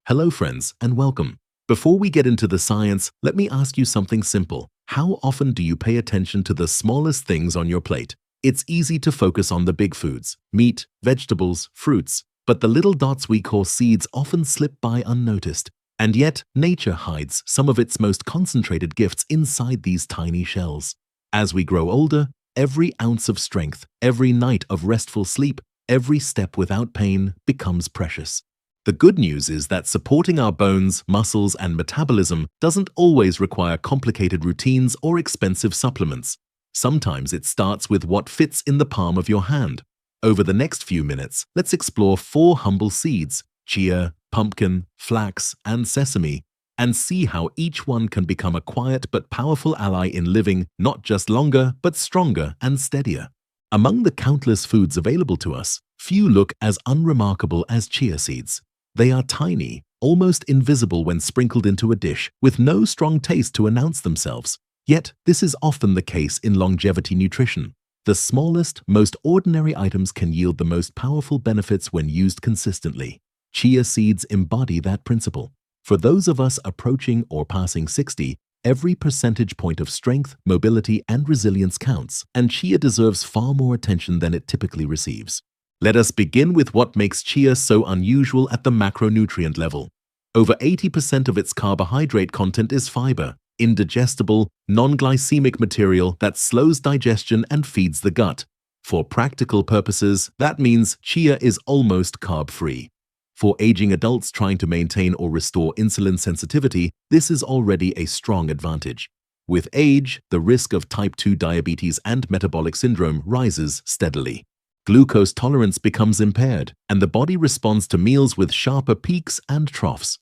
Hello friends and welcome. Before we get into the science, let me ask you something simple. How often do you pay attention to the smallest things on your plate? It's easy to focus on the big foods, meat, vegetables, fruits, but the little dots we call seeds often slip by unnoticed. And yet, nature hides some of its most concentrated gifts inside these tiny shells. As we grow older, every ounce of strength, every night of restful sleep, every step without pain becomes precious. The good news is that supporting our bones, muscles, and metabolism doesn't always require complicated routines or expensive supplements. Sometimes it starts with what fits in the palm of your hand. Over the next few minutes, let's explore 4 humble seeds: chia, pumpkin, flax, and sesame, and see how each one can become a quiet but powerful ally in living not just longer, but stronger and steadier. Among the countless foods available to us, few look as unremarkable as chia seeds. They are tiny, almost invisible when sprinkled into a dish, with no strong taste to announce themselves. Yet, this is often the case in longevity nutrition. The smallest, most ordinary items can yield the most powerful benefits when used consistently. Chia seeds embody that principle. For those of us approaching or passing 60, every percentage point of strength, mobility, and resilience counts, and chia deserves far more attention than it typically receives. Let us begin with what makes chia so unusual at the macronutrient level. Over 80% of its carbohydrate content is fiber, indigestible, non-glycemic material that slows digestion and feeds the gut. For practical purposes, that means chia is almost carb-free. For aging adults trying to maintain or restore insulin sensitivity, this is already a strong advantage. With age, the risk of type 2 diabetes and metabolic syndrome rises steadily. Glucose tolerance becomes impaired, and the body responds to meals with sharper peaks and troughs.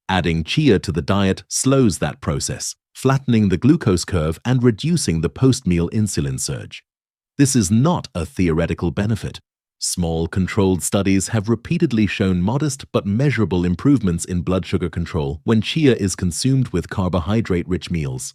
Adding chia to the diet slows that process, flattening the glucose curve and reducing the post-meal insulin surge. This is not a theoretical benefit. Small, controlled studies have repeatedly shown modest but measurable improvements in blood sugar control when chia is consumed with carbohydrate-rich meals.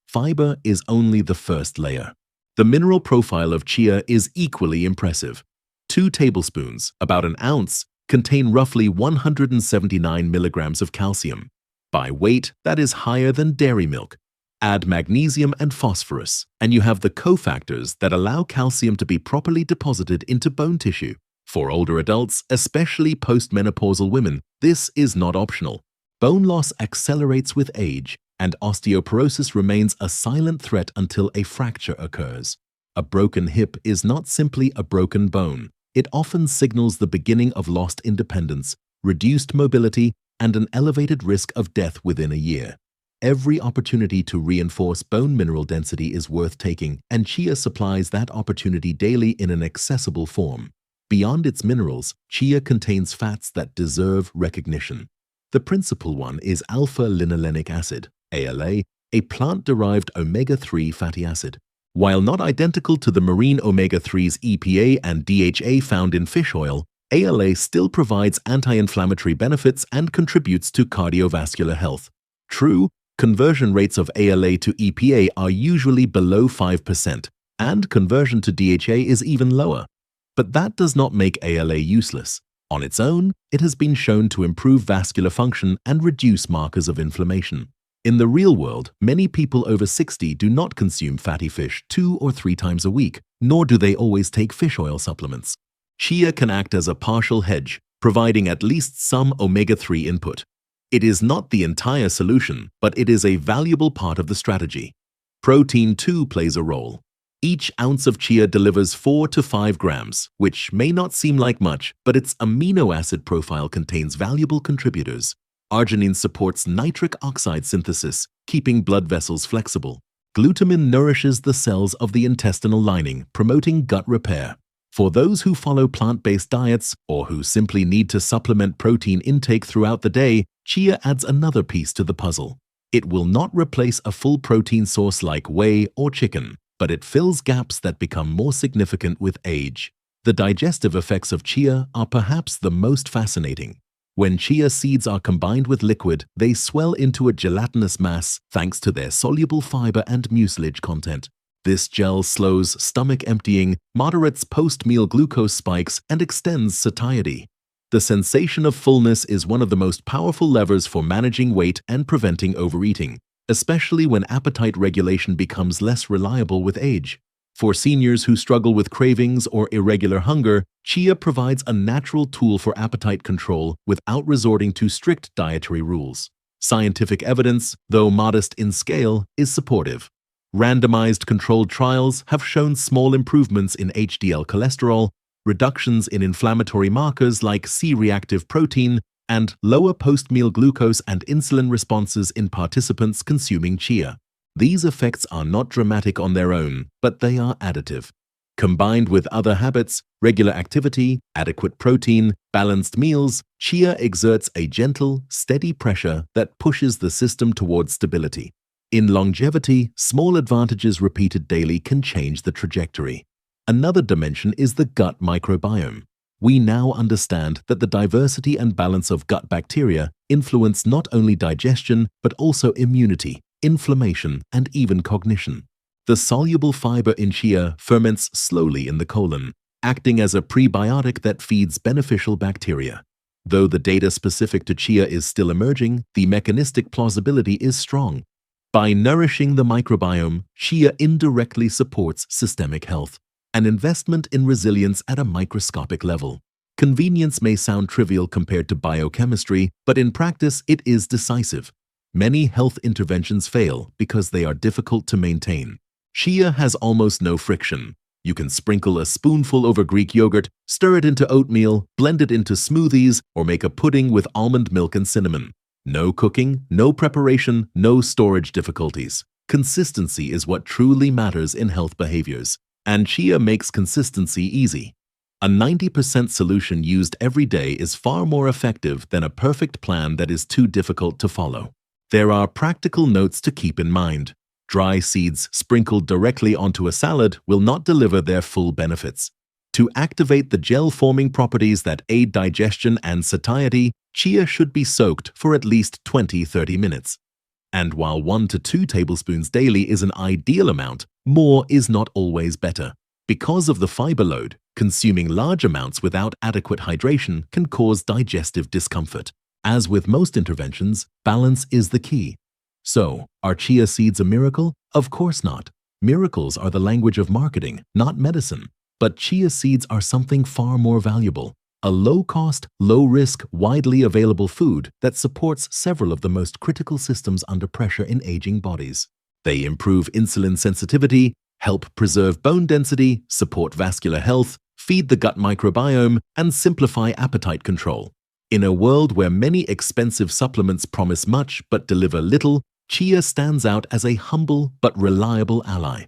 Fiber is only the first layer. The mineral profile of chia is equally impressive. 2 tablespoons, about an ounce, contain roughly 179 milligrams of calcium. By weight, that is higher than dairy milk. Add magnesium and phosphorus, and you have the cofactors that allow calcium to be properly deposited into bone tissue. For older adults, especially postmenopausal women, this is not optional. Bone loss accelerates with age, and osteoporosis remains a silent threat until a fracture occurs. A broken hip is not simply a broken bone. It often signals the beginning of lost independence, reduced mobility, and an elevated risk of death within a year. Every opportunity to reinforce bone mineral density is worth taking, and chia supplies that opportunity daily in an accessible form. Beyond its minerals, chia contains fats that deserve recognition. The principal one is alpha-linolenic acid, ALA, a plant-derived omega-3 fatty acid. While not identical to the marine omega-3s EPA and DHA found in fish oil, ALA still provides anti-inflammatory benefits and contributes to cardiovascular health. True, conversion rates of ALA to EPA are usually below 5%, and conversion to DHA is even lower. But that does not make ALA useless. On its own, it has been shown to improve vascular function and reduce markers of inflammation. In the real world, many people over 60 do not consume fatty fish 2 or 3 times a week, nor do they always take fish oil supplements. Chia can act as a partial hedge, providing at least some omega-3 input. It is not the entire solution, but it is a valuable part of the strategy. Protein too plays a role. Each ounce of chia delivers 4 to 5 grams, which may not seem like much, but its amino acid profile contains valuable contributors. Arginine supports nitric oxide synthesis, keeping blood vessels flexible. Glutamine nourishes the cells of the intestinal lining, promoting gut repair. For those who follow plant-based diets or who simply need to supplement protein intake throughout the day, chia adds another piece to the puzzle. It will not replace a full protein source like whey or chicken, but it fills gaps that become more significant with age. The digestive effects of chia are perhaps the most fascinating. When chia seeds are combined with liquid, they swell into a gelatinous mass thanks to their soluble fiber and mucilage content. This gel slows stomach emptying, moderates post-meal glucose spikes, and extends satiety. The sensation of fullness is one of the most powerful levers for managing weight and preventing overeating, especially when appetite regulation becomes less reliable with age. For seniors who struggle with cravings or irregular hunger, chia provides a natural tool for appetite control without resorting to strict dietary rules. Scientific evidence, though modest in scale, is supportive. Randomized controlled trials have shown small improvements in HDL cholesterol, reductions in inflammatory markers like C-reactive protein, and lower post-meal glucose and insulin responses in participants consuming chia. These effects are not dramatic on their own, but they are additive. Combined with other habits, regular activity, adequate protein, balanced meals, chia exerts a gentle, steady pressure that pushes the system towards stability. In longevity, small advantages repeated daily can change the trajectory. Another dimension is the gut microbiome. We now understand that the diversity and balance of gut bacteria influence not only digestion but also immunity, inflammation, and even cognition. The soluble fiber in chia ferments slowly in the colon, acting as a prebiotic that feeds beneficial bacteria. Though the data specific to chia is still emerging, the mechanistic plausibility is strong. By nourishing the microbiome, chia indirectly supports systemic health, an investment in resilience at a microscopic level. Convenience may sound trivial compared to biochemistry, but in practice it is decisive. Many health interventions fail because they are difficult to maintain. Chia has almost no friction. You can sprinkle a spoonful over Greek yogurt, stir it into oatmeal, blend it into smoothies, or make a pudding with almond milk and cinnamon. No cooking, no preparation, no storage difficulties. Consistency is what truly matters in health behaviors, and chia makes consistency easy. A 90% solution used every day is far more effective than a perfect plan that is too difficult to follow. There are practical notes to keep in mind. Dry seeds sprinkled directly onto a salad will not deliver their full benefits. To activate the gel-forming properties that aid digestion and satiety, chia should be soaked for at least 20–30 minutes. And while 1 to 2 tablespoons daily is an ideal amount, more is not always better. Because of the fiber load, consuming large amounts without adequate hydration can cause digestive discomfort. As with most interventions, balance is the key. So, are chia seeds a miracle? Of course not. Miracles are the language of marketing, not medicine. But chia seeds are something far more valuable. A low-cost, low-risk, widely available food that supports several of the most critical systems under pressure in aging bodies. They improve insulin sensitivity, help preserve bone density, support vascular health, feed the gut microbiome, and simplify appetite control. In a world where many expensive supplements promise much but deliver little, chia stands out as a humble but reliable ally.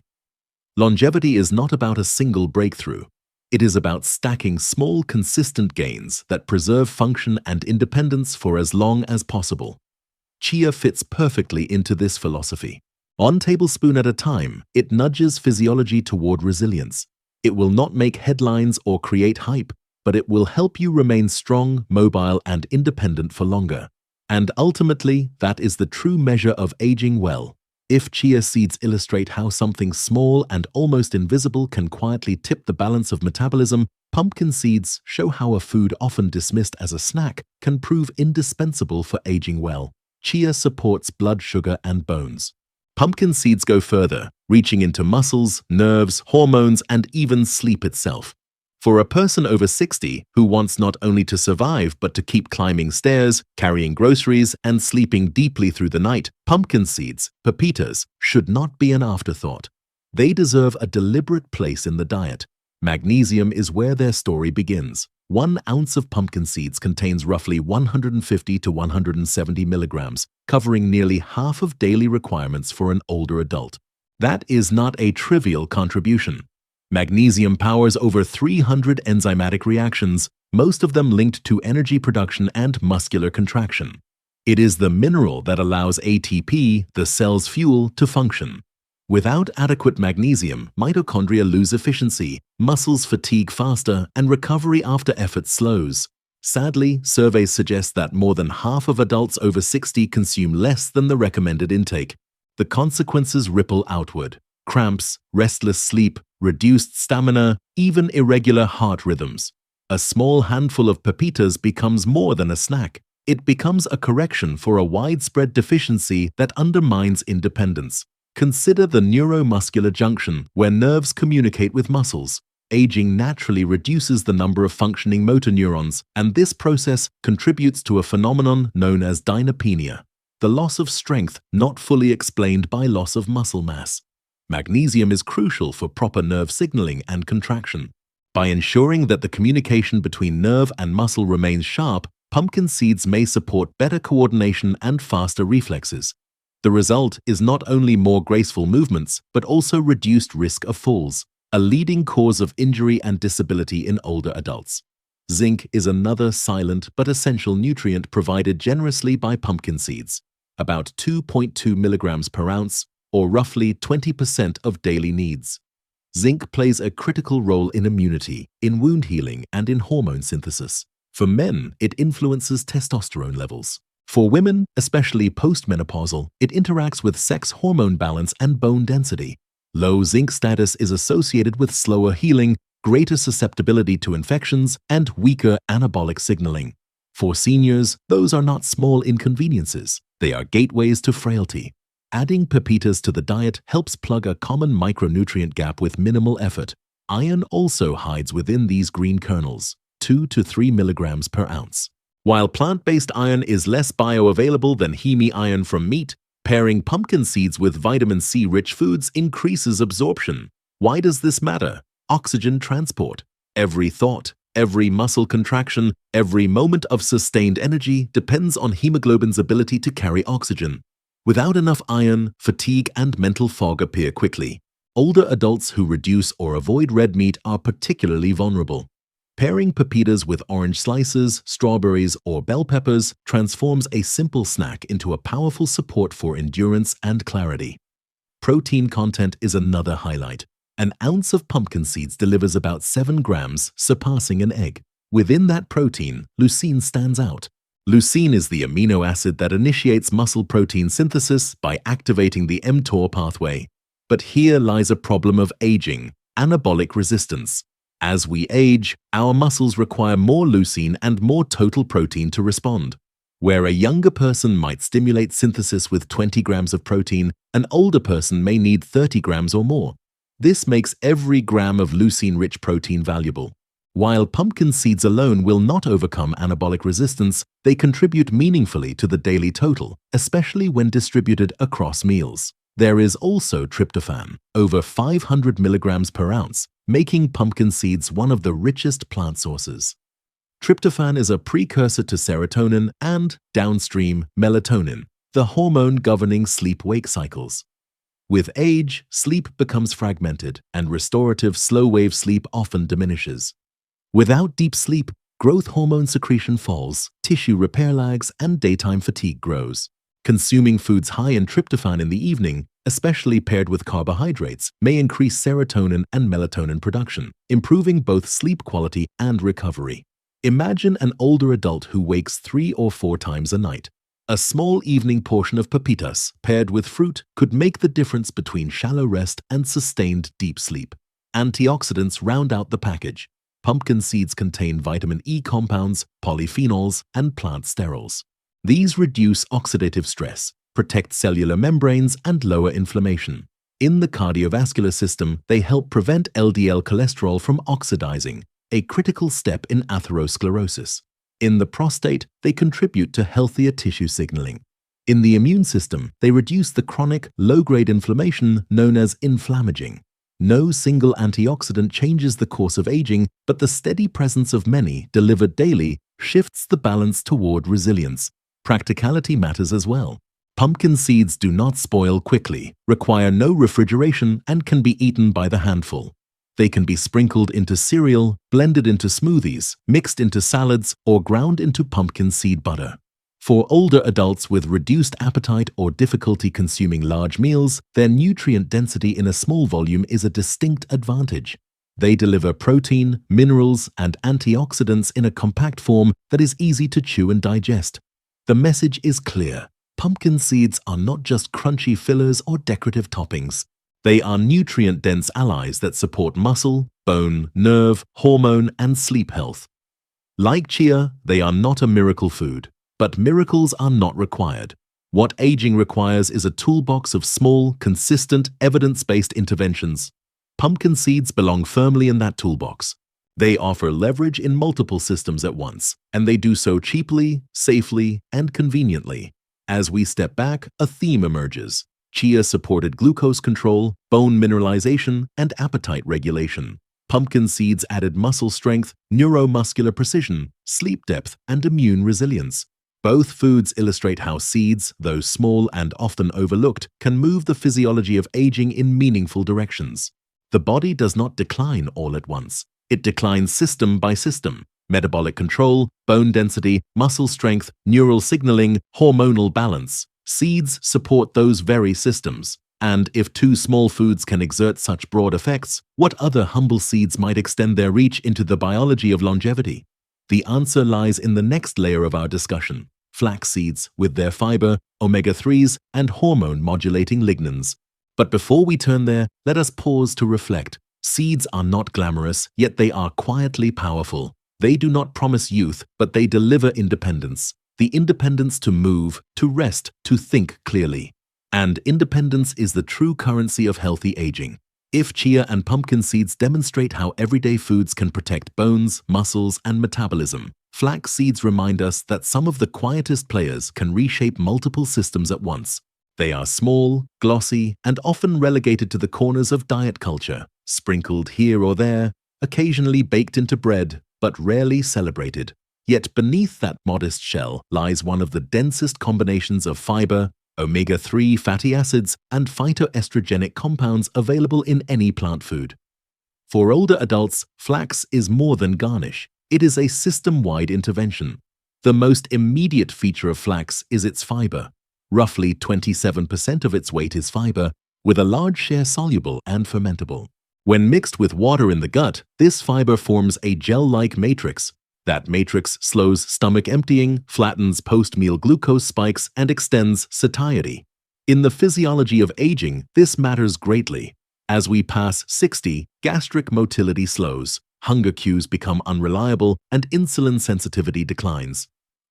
Longevity is not about a single breakthrough. It is about stacking small, consistent gains that preserve function and independence for as long as possible. Chia fits perfectly into this philosophy. 1 tablespoon at a time, it nudges physiology toward resilience. It will not make headlines or create hype, but it will help you remain strong, mobile, and independent for longer. And ultimately, that is the true measure of aging well. If chia seeds illustrate how something small and almost invisible can quietly tip the balance of metabolism, pumpkin seeds show how a food often dismissed as a snack can prove indispensable for aging well. Chia supports blood sugar and bones. Pumpkin seeds go further, reaching into muscles, nerves, hormones, and even sleep itself. For a person over 60 who wants not only to survive but to keep climbing stairs, carrying groceries, and sleeping deeply through the night, pumpkin seeds, pepitas, should not be an afterthought. They deserve a deliberate place in the diet. Magnesium is where their story begins. 1 ounce of pumpkin seeds contains roughly 150 to 170 milligrams, covering nearly half of daily requirements for an older adult. That is not a trivial contribution. Magnesium powers over 300 enzymatic reactions, most of them linked to energy production and muscular contraction. It is the mineral that allows ATP, the cell's fuel, to function. Without adequate magnesium, mitochondria lose efficiency, muscles fatigue faster, and recovery after effort slows. Sadly, surveys suggest that more than half of adults over 60 consume less than the recommended intake. The consequences ripple outward. Cramps, restless sleep, reduced stamina, even irregular heart rhythms. A small handful of pepitas becomes more than a snack. It becomes a correction for a widespread deficiency that undermines independence. Consider the neuromuscular junction, where nerves communicate with muscles. Aging naturally reduces the number of functioning motor neurons, and this process contributes to a phenomenon known as dynapenia, the loss of strength not fully explained by loss of muscle mass. Magnesium is crucial for proper nerve signaling and contraction. By ensuring that the communication between nerve and muscle remains sharp, pumpkin seeds may support better coordination and faster reflexes. The result is not only more graceful movements, but also reduced risk of falls, a leading cause of injury and disability in older adults. Zinc is another silent but essential nutrient provided generously by pumpkin seeds, about 2.2 milligrams per ounce, or roughly 20% of daily needs. Zinc plays a critical role in immunity, in wound healing, and in hormone synthesis. For men, it influences testosterone levels. For women, especially postmenopausal, it interacts with sex hormone balance and bone density. Low zinc status is associated with slower healing, greater susceptibility to infections, and weaker anabolic signaling. For seniors, those are not small inconveniences. They are gateways to frailty. Adding pepitas to the diet helps plug a common micronutrient gap with minimal effort. Iron also hides within these green kernels, 2 to 3 milligrams per ounce. While plant-based iron is less bioavailable than heme iron from meat, pairing pumpkin seeds with vitamin C-rich foods increases absorption. Why does this matter? Oxygen transport. Every thought, every muscle contraction, every moment of sustained energy depends on hemoglobin's ability to carry oxygen. Without enough iron, fatigue and mental fog appear quickly. Older adults who reduce or avoid red meat are particularly vulnerable. Pairing pepitas with orange slices, strawberries, or bell peppers transforms a simple snack into a powerful support for endurance and clarity. Protein content is another highlight. An ounce of pumpkin seeds delivers about 7 grams, surpassing an egg. Within that protein, leucine stands out. Leucine is the amino acid that initiates muscle protein synthesis by activating the mTOR pathway. But here lies a problem of aging, anabolic resistance. As we age, our muscles require more leucine and more total protein to respond. Where a younger person might stimulate synthesis with 20 grams of protein, an older person may need 30 grams or more. This makes every gram of leucine-rich protein valuable. While pumpkin seeds alone will not overcome anabolic resistance, they contribute meaningfully to the daily total, especially when distributed across meals. There is also tryptophan, over 500 milligrams per ounce, making pumpkin seeds one of the richest plant sources. Tryptophan is a precursor to serotonin and, downstream, melatonin, the hormone governing sleep-wake cycles. With age, sleep becomes fragmented, and restorative slow-wave sleep often diminishes. Without deep sleep, growth hormone secretion falls, tissue repair lags, and daytime fatigue grows. Consuming foods high in tryptophan in the evening, especially paired with carbohydrates, may increase serotonin and melatonin production, improving both sleep quality and recovery. Imagine an older adult who wakes 3 or 4 times a night. A small evening portion of pepitas, paired with fruit, could make the difference between shallow rest and sustained deep sleep. Antioxidants round out the package. Pumpkin seeds contain vitamin E compounds, polyphenols, and plant sterols. These reduce oxidative stress, protect cellular membranes, and lower inflammation. In the cardiovascular system, they help prevent LDL cholesterol from oxidizing, a critical step in atherosclerosis. In the prostate, they contribute to healthier tissue signaling. In the immune system, they reduce the chronic, low-grade inflammation known as inflammaging. No single antioxidant changes the course of aging, but the steady presence of many, delivered daily, shifts the balance toward resilience. Practicality matters as well. Pumpkin seeds do not spoil quickly, require no refrigeration, and can be eaten by the handful. They can be sprinkled into cereal, blended into smoothies, mixed into salads, or ground into pumpkin seed butter. For older adults with reduced appetite or difficulty consuming large meals, their nutrient density in a small volume is a distinct advantage. They deliver protein, minerals, and antioxidants in a compact form that is easy to chew and digest. The message is clear. Pumpkin seeds are not just crunchy fillers or decorative toppings. They are nutrient-dense allies that support muscle, bone, nerve, hormone, and sleep health. Like chia, they are not a miracle food, but miracles are not required. What aging requires is a toolbox of small, consistent, evidence-based interventions. Pumpkin seeds belong firmly in that toolbox. They offer leverage in multiple systems at once, and they do so cheaply, safely, and conveniently. As we step back, a theme emerges. Chia supported glucose control, bone mineralization, and appetite regulation. Pumpkin seeds added muscle strength, neuromuscular precision, sleep depth, and immune resilience. Both foods illustrate how seeds, though small and often overlooked, can move the physiology of aging in meaningful directions. The body does not decline all at once. It declines system by system: metabolic control, bone density, muscle strength, neural signaling, hormonal balance. Seeds support those very systems. And if two small foods can exert such broad effects, what other humble seeds might extend their reach into the biology of longevity? The answer lies in the next layer of our discussion: flax seeds, with their fiber, omega-3s, and hormone-modulating lignans. But before we turn there, let us pause to reflect. Seeds are not glamorous, yet they are quietly powerful. They do not promise youth, but they deliver independence. The independence to move, to rest, to think clearly. And independence is the true currency of healthy aging. If chia and pumpkin seeds demonstrate how everyday foods can protect bones, muscles, and metabolism, flax seeds remind us that some of the quietest players can reshape multiple systems at once. They are small, glossy, and often relegated to the corners of diet culture, sprinkled here or there, occasionally baked into bread, but rarely celebrated. Yet beneath that modest shell lies one of the densest combinations of fiber, omega-3 fatty acids, and phytoestrogenic compounds available in any plant food. For older adults, flax is more than garnish. It is a system-wide intervention. The most immediate feature of flax is its fiber. Roughly 27% of its weight is fiber, with a large share soluble and fermentable. When mixed with water in the gut, this fiber forms a gel-like matrix. That matrix slows stomach emptying, flattens post-meal glucose spikes, and extends satiety. In the physiology of aging, this matters greatly. As we pass 60, gastric motility slows, hunger cues become unreliable, and insulin sensitivity declines.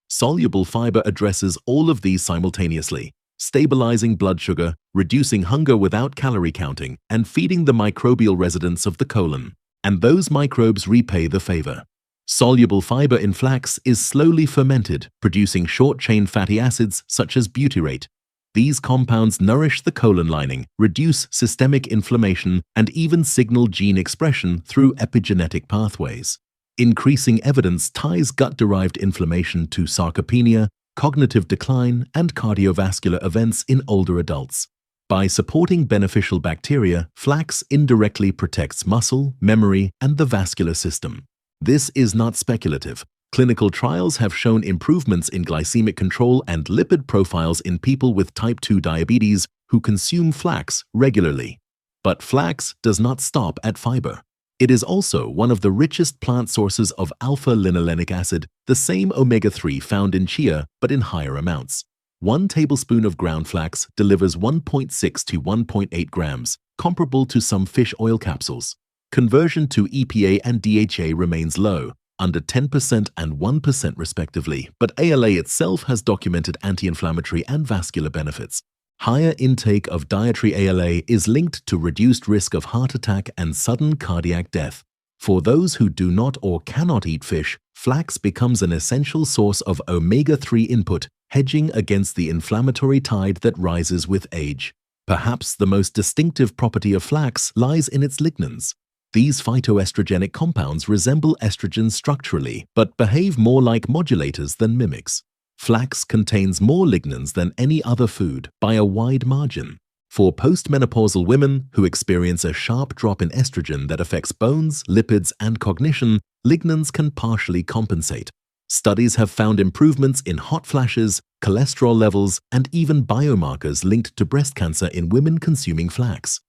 Soluble fiber addresses all of these simultaneously, stabilizing blood sugar, reducing hunger without calorie counting, and feeding the microbial residents of the colon. And those microbes repay the favor. Soluble fiber in flax is slowly fermented, producing short-chain fatty acids such as butyrate. These compounds nourish the colon lining, reduce systemic inflammation, and even signal gene expression through epigenetic pathways. Increasing evidence ties gut-derived inflammation to sarcopenia, cognitive decline, and cardiovascular events in older adults. By supporting beneficial bacteria, flax indirectly protects muscle, memory, and the vascular system. This is not speculative. Clinical trials have shown improvements in glycemic control and lipid profiles in people with type 2 diabetes who consume flax regularly. But flax does not stop at fiber. It is also one of the richest plant sources of alpha-linolenic acid, the same omega-3 found in chia, but in higher amounts. 1 tablespoon of ground flax delivers 1.6 to 1.8 grams, comparable to some fish oil capsules. Conversion to EPA and DHA remains low, under 10% and 1% respectively, but ALA itself has documented anti-inflammatory and vascular benefits. Higher intake of dietary ALA is linked to reduced risk of heart attack and sudden cardiac death. For those who do not or cannot eat fish, flax becomes an essential source of omega-3 input, hedging against the inflammatory tide that rises with age. Perhaps the most distinctive property of flax lies in its lignans. These phytoestrogenic compounds resemble estrogens structurally, but behave more like modulators than mimics. Flax contains more lignans than any other food by a wide margin. For postmenopausal women who experience a sharp drop in estrogen that affects bones, lipids, and cognition, lignans can partially compensate. Studies have found improvements in hot flashes, cholesterol levels, and even biomarkers linked to breast cancer in women consuming flax.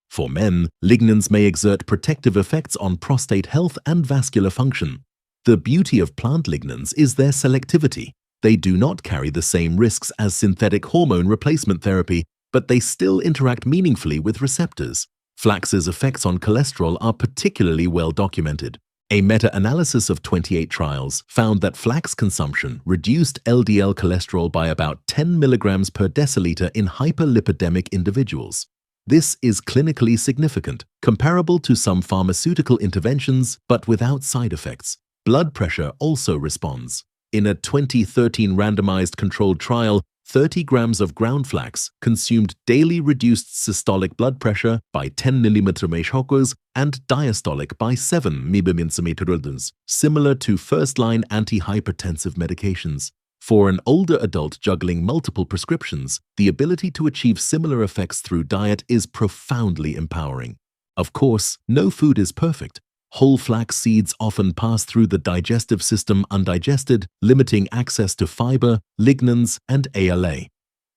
For men, lignans may exert protective effects on prostate health and vascular function. The beauty of plant lignans is their selectivity. They do not carry the same risks as synthetic hormone replacement therapy, but they still interact meaningfully with receptors. Flax's effects on cholesterol are particularly well documented. A meta-analysis of 28 trials found that flax consumption reduced LDL cholesterol by about 10 milligrams per deciliter in hyperlipidemic individuals. This is clinically significant, comparable to some pharmaceutical interventions but without side effects. Blood pressure also responds. In a 2013 randomized controlled trial, 30 grams of ground flax consumed daily reduced systolic blood pressure by 10 mm and diastolic by 7 mm, similar to first-line antihypertensive medications. For an older adult juggling multiple prescriptions, the ability to achieve similar effects through diet is profoundly empowering. Of course, no food is perfect. Whole flax seeds often pass through the digestive system undigested, limiting access to fiber, lignans, and ALA.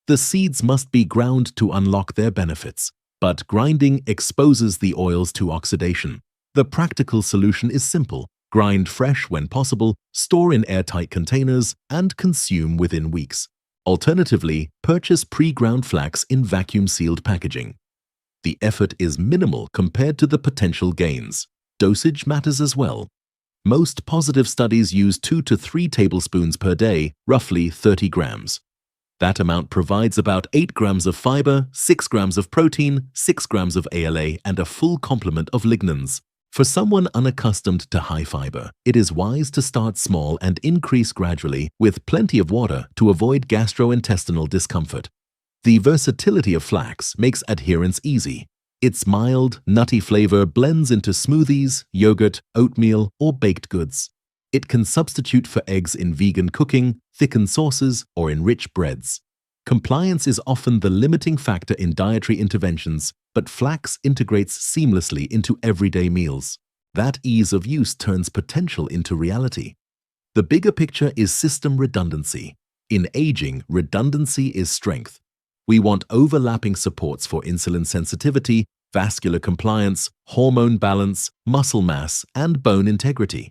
The seeds must be ground to unlock their benefits, but grinding exposes the oils to oxidation. The practical solution is simple: grind fresh when possible, store in airtight containers, and consume within weeks. Alternatively, purchase pre-ground flax in vacuum-sealed packaging. The effort is minimal compared to the potential gains. Dosage matters as well. Most positive studies use 2 to 3 tablespoons per day, roughly 30 grams. That amount provides about 8 grams of fiber, 6 grams of protein, 6 grams of ALA, and a full complement of lignans. For someone unaccustomed to high fiber, it is wise to start small and increase gradually with plenty of water to avoid gastrointestinal discomfort. The versatility of flax makes adherence easy. Its mild, nutty flavor blends into smoothies, yogurt, oatmeal, or baked goods. It can substitute for eggs in vegan cooking, thicken sauces, or enrich breads. Compliance is often the limiting factor in dietary interventions, but flax integrates seamlessly into everyday meals. That ease of use turns potential into reality. The bigger picture is system redundancy. In aging, redundancy is strength. We want overlapping supports for insulin sensitivity, vascular compliance, hormone balance, muscle mass, and bone integrity.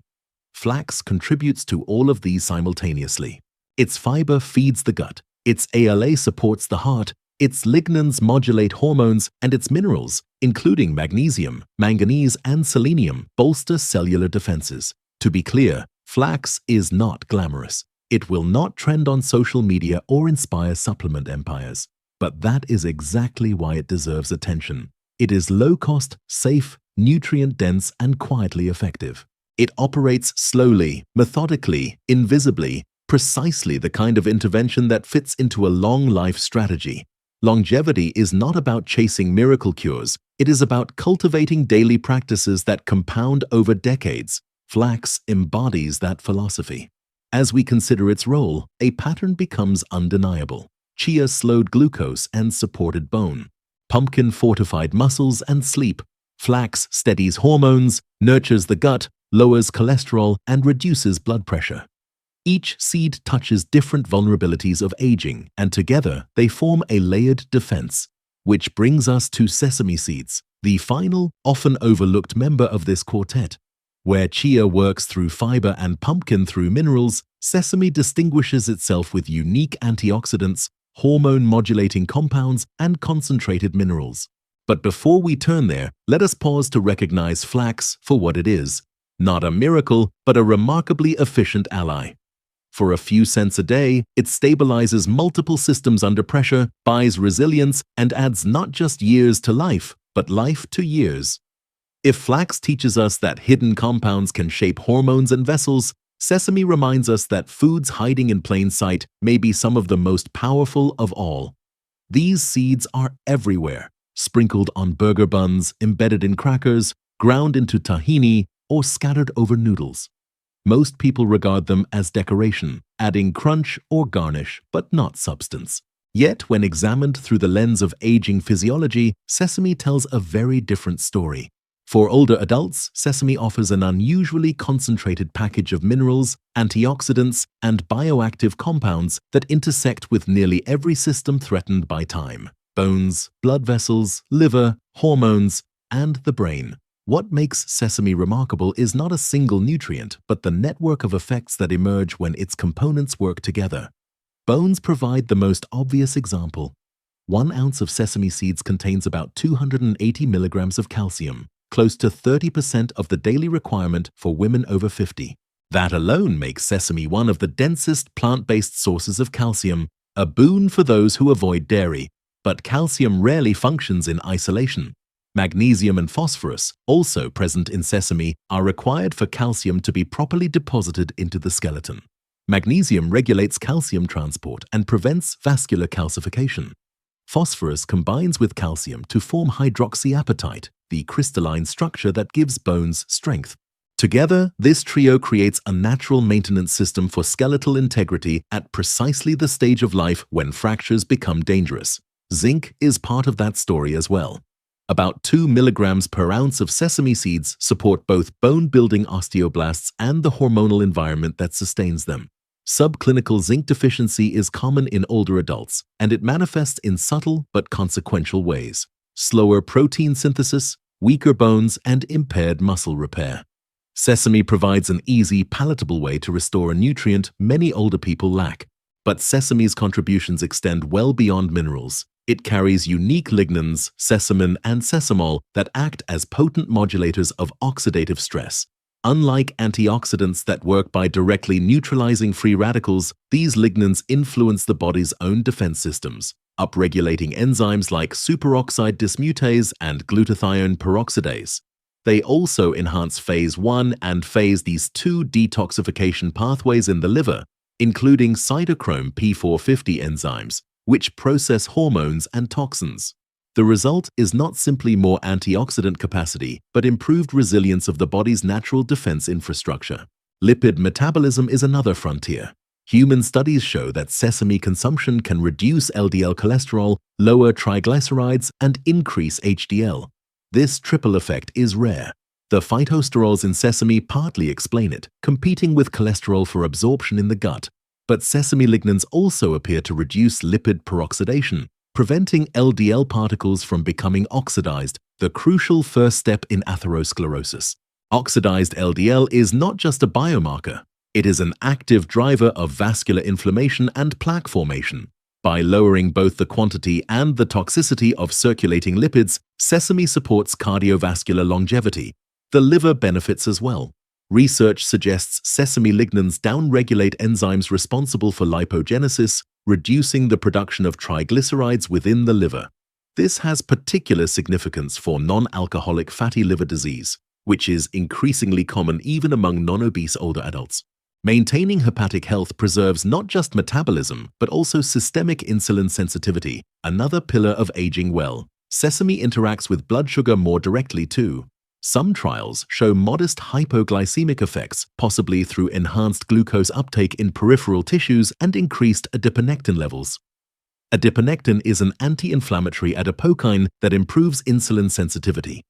Flax contributes to all of these simultaneously. Its fiber feeds the gut, its ALA supports the heart, its lignans modulate hormones, and its minerals, including magnesium, manganese, and selenium, bolster cellular defenses. To be clear, flax is not glamorous. It will not trend on social media or inspire supplement empires. But that is exactly why it deserves attention. It is low-cost, safe, nutrient-dense, and quietly effective. It operates slowly, methodically, invisibly, precisely the kind of intervention that fits into a long life strategy. Longevity is not about chasing miracle cures. It is about cultivating daily practices that compound over decades. Flax embodies that philosophy. As we consider its role, a pattern becomes undeniable. Chia slowed glucose and supported bone. Pumpkin fortified muscles and sleep. Flax steadies hormones, nurtures the gut, lowers cholesterol, and reduces blood pressure. Each seed touches different vulnerabilities of aging, and together they form a layered defense. Which brings us to sesame seeds, the final, often overlooked member of this quartet. Where chia works through fiber and pumpkin through minerals, sesame distinguishes itself with unique antioxidants, hormone-modulating compounds, and concentrated minerals. But before we turn there, let us pause to recognize flax for what it is. Not a miracle, but a remarkably efficient ally. For a few cents a day, it stabilizes multiple systems under pressure, buys resilience, and adds not just years to life, but life to years. If flax teaches us that hidden compounds can shape hormones and vessels, sesame reminds us that foods hiding in plain sight may be some of the most powerful of all. These seeds are everywhere, sprinkled on burger buns, embedded in crackers, ground into tahini, or scattered over noodles. Most people regard them as decoration, adding crunch or garnish, but not substance. Yet, when examined through the lens of aging physiology, sesame tells a very different story. For older adults, sesame offers an unusually concentrated package of minerals, antioxidants, and bioactive compounds that intersect with nearly every system threatened by time: bones, blood vessels, liver, hormones, and the brain. What makes sesame remarkable is not a single nutrient, but the network of effects that emerge when its components work together. Bones provide the most obvious example. 1 ounce of sesame seeds contains about 280 milligrams of calcium, close to 30% of the daily requirement for women over 50. That alone makes sesame one of the densest plant-based sources of calcium, a boon for those who avoid dairy. But calcium rarely functions in isolation. Magnesium and phosphorus, also present in sesame, are required for calcium to be properly deposited into the skeleton. Magnesium regulates calcium transport and prevents vascular calcification. Phosphorus combines with calcium to form hydroxyapatite, the crystalline structure that gives bones strength. Together, this trio creates a natural maintenance system for skeletal integrity at precisely the stage of life when fractures become dangerous. Zinc is part of that story as well. About 2 milligrams per ounce of sesame seeds support both bone-building osteoblasts and the hormonal environment that sustains them. Subclinical zinc deficiency is common in older adults, and it manifests in subtle but consequential ways: slower protein synthesis, weaker bones, and impaired muscle repair. Sesame provides an easy, palatable way to restore a nutrient many older people lack. But sesame's contributions extend well beyond minerals. It carries unique lignans, sesamin and sesamol, that act as potent modulators of oxidative stress. Unlike antioxidants that work by directly neutralizing free radicals, these lignans influence the body's own defense systems, upregulating enzymes like superoxide dismutase and glutathione peroxidase. They also enhance phase 1 and phase 2 detoxification pathways in the liver, including cytochrome P450 enzymes, which process hormones and toxins. The result is not simply more antioxidant capacity, but improved resilience of the body's natural defense infrastructure. Lipid metabolism is another frontier. Human studies show that sesame consumption can reduce LDL cholesterol, lower triglycerides, and increase HDL. This triple effect is rare. The phytosterols in sesame partly explain it, competing with cholesterol for absorption in the gut. But sesame lignans also appear to reduce lipid peroxidation, preventing LDL particles from becoming oxidized, the crucial first step in atherosclerosis. Oxidized LDL is not just a biomarker. It is an active driver of vascular inflammation and plaque formation. By lowering both the quantity and the toxicity of circulating lipids, sesame supports cardiovascular longevity. The liver benefits as well. Research suggests sesame lignans downregulate enzymes responsible for lipogenesis, reducing the production of triglycerides within the liver. This has particular significance for non-alcoholic fatty liver disease, which is increasingly common even among non-obese older adults. Maintaining hepatic health preserves not just metabolism, but also systemic insulin sensitivity, another pillar of aging well. Sesame interacts with blood sugar more directly too. Some trials show modest hypoglycemic effects, possibly through enhanced glucose uptake in peripheral tissues and increased adiponectin levels. Adiponectin is an anti-inflammatory adipokine that improves insulin sensitivity.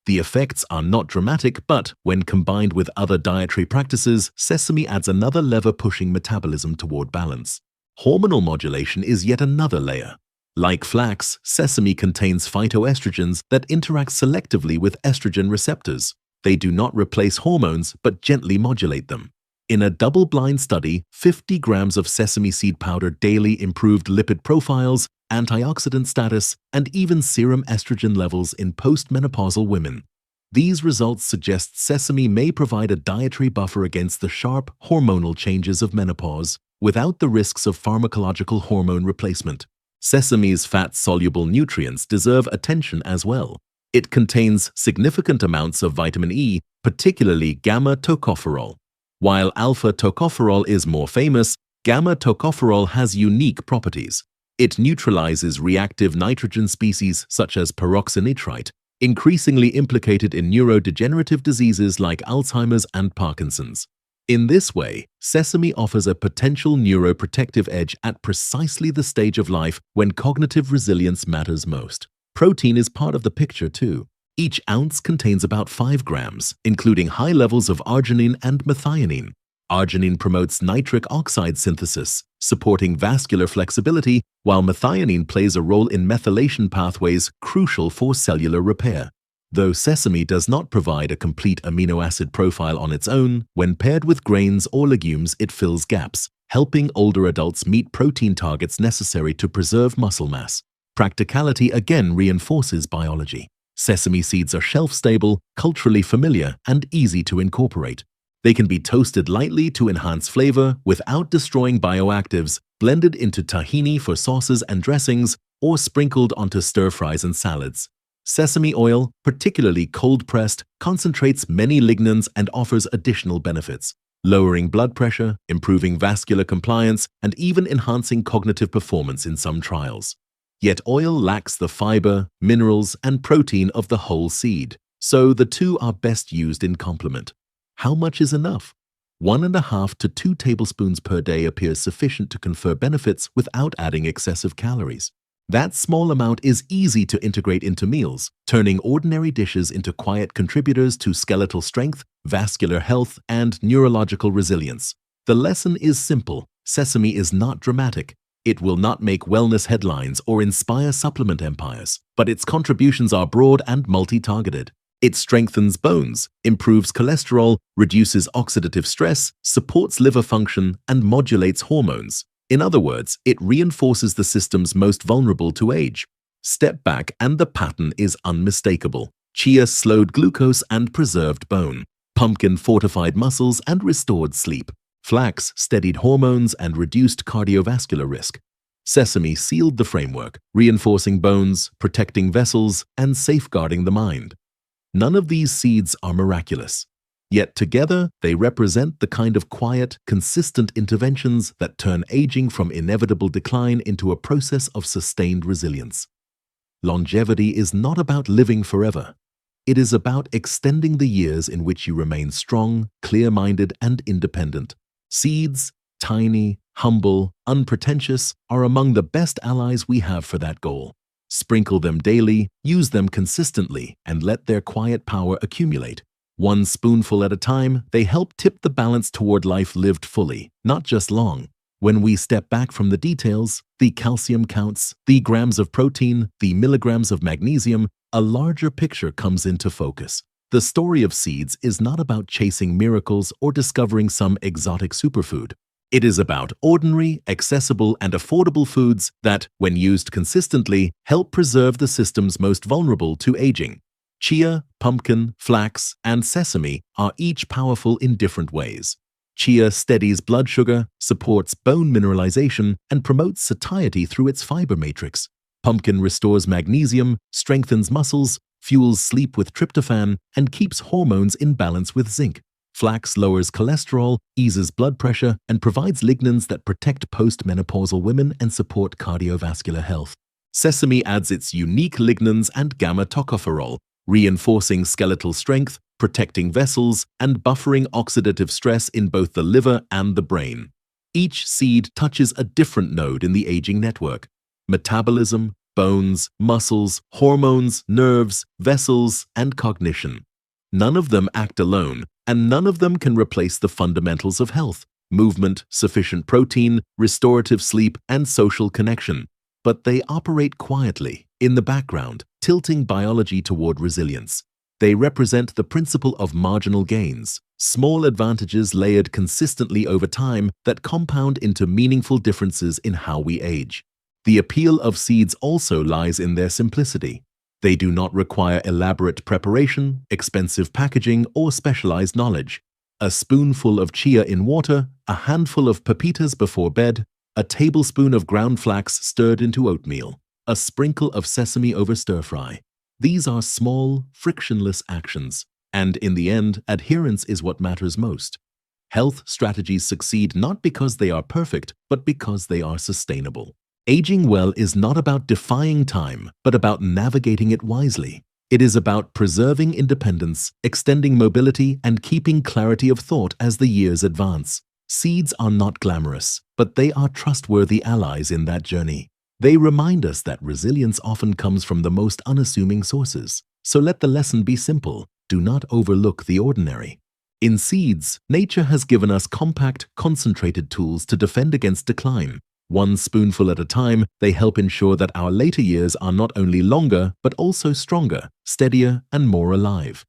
The effects are not dramatic, but when combined with other dietary practices, sesame adds another lever pushing metabolism toward balance. Hormonal modulation is yet another layer. Like flax, sesame contains phytoestrogens that interact selectively with estrogen receptors. They do not replace hormones, but gently modulate them. In a double-blind study, 50 grams of sesame seed powder daily improved lipid profiles, antioxidant status, and even serum estrogen levels in postmenopausal women. These results suggest sesame may provide a dietary buffer against the sharp hormonal changes of menopause, without the risks of pharmacological hormone replacement. Sesame's fat-soluble nutrients deserve attention as well. It contains significant amounts of vitamin E, particularly gamma-tocopherol. While alpha-tocopherol is more famous, gamma-tocopherol has unique properties. It neutralizes reactive nitrogen species such as peroxynitrite, increasingly implicated in neurodegenerative diseases like Alzheimer's and Parkinson's. In this way, sesame offers a potential neuroprotective edge at precisely the stage of life when cognitive resilience matters most. Protein is part of the picture too. Each ounce contains about 5 grams, including high levels of arginine and methionine. Arginine promotes nitric oxide synthesis, supporting vascular flexibility, while methionine plays a role in methylation pathways crucial for cellular repair. Though sesame does not provide a complete amino acid profile on its own, when paired with grains or legumes it fills gaps, helping older adults meet protein targets necessary to preserve muscle mass. Practicality again reinforces biology. Sesame seeds are shelf-stable, culturally familiar, and easy to incorporate. They can be toasted lightly to enhance flavor without destroying bioactives, blended into tahini for sauces and dressings, or sprinkled onto stir-fries and salads. Sesame oil, particularly cold-pressed, concentrates many lignans and offers additional benefits, lowering blood pressure, improving vascular compliance, and even enhancing cognitive performance in some trials. Yet oil lacks the fiber, minerals, and protein of the whole seed, so the two are best used in complement. How much is enough? 1.5 to 2 tablespoons per day appears sufficient to confer benefits without adding excessive calories. That small amount is easy to integrate into meals, turning ordinary dishes into quiet contributors to skeletal strength, vascular health, and neurological resilience. The lesson is simple. Sesame is not dramatic. It will not make wellness headlines or inspire supplement empires, but its contributions are broad and multi-targeted. It strengthens bones, improves cholesterol, reduces oxidative stress, supports liver function, and modulates hormones. In other words, it reinforces the systems most vulnerable to age. Step back and the pattern is unmistakable. Chia slowed glucose and preserved bone. Pumpkin fortified muscles and restored sleep. Flax steadied hormones and reduced cardiovascular risk. Sesame sealed the framework, reinforcing bones, protecting vessels, and safeguarding the mind. None of these seeds are miraculous. Yet together, they represent the kind of quiet, consistent interventions that turn aging from inevitable decline into a process of sustained resilience. Longevity is not about living forever. It is about extending the years in which you remain strong, clear-minded, and independent. Seeds, tiny, humble, unpretentious, are among the best allies we have for that goal. Sprinkle them daily, use them consistently, and let their quiet power accumulate. One spoonful at a time, they help tip the balance toward life lived fully, not just long. When we step back from the details, the calcium counts, the grams of protein, the milligrams of magnesium, a larger picture comes into focus. The story of seeds is not about chasing miracles or discovering some exotic superfood. It is about ordinary, accessible, and affordable foods that, when used consistently, help preserve the systems most vulnerable to aging. Chia, pumpkin, flax, and sesame are each powerful in different ways. Chia steadies blood sugar, supports bone mineralization, and promotes satiety through its fiber matrix. Pumpkin restores magnesium, strengthens muscles, fuels sleep with tryptophan, and keeps hormones in balance with zinc. Flax lowers cholesterol, eases blood pressure, and provides lignans that protect postmenopausal women and support cardiovascular health. Sesame adds its unique lignans and gamma-tocopherol, reinforcing skeletal strength, protecting vessels, and buffering oxidative stress in both the liver and the brain. Each seed touches a different node in the aging network: metabolism, bones, muscles, hormones, nerves, vessels, and cognition. None of them act alone, and none of them can replace the fundamentals of health: movement, sufficient protein, restorative sleep, and social connection. But they operate quietly, in the background, tilting biology toward resilience. They represent the principle of marginal gains, small advantages layered consistently over time that compound into meaningful differences in how we age. The appeal of seeds also lies in their simplicity. They do not require elaborate preparation, expensive packaging, or specialized knowledge. A spoonful of chia in water, a handful of pepitas before bed, a tablespoon of ground flax stirred into oatmeal, a sprinkle of sesame over stir-fry. These are small, frictionless actions, and in the end, adherence is what matters most. Health strategies succeed not because they are perfect, but because they are sustainable. Aging well is not about defying time, but about navigating it wisely. It is about preserving independence, extending mobility, and keeping clarity of thought as the years advance. Seeds are not glamorous, but they are trustworthy allies in that journey. They remind us that resilience often comes from the most unassuming sources. So let the lesson be simple: do not overlook the ordinary. In seeds, nature has given us compact, concentrated tools to defend against decline. One spoonful at a time, they help ensure that our later years are not only longer, but also stronger, steadier, and more alive.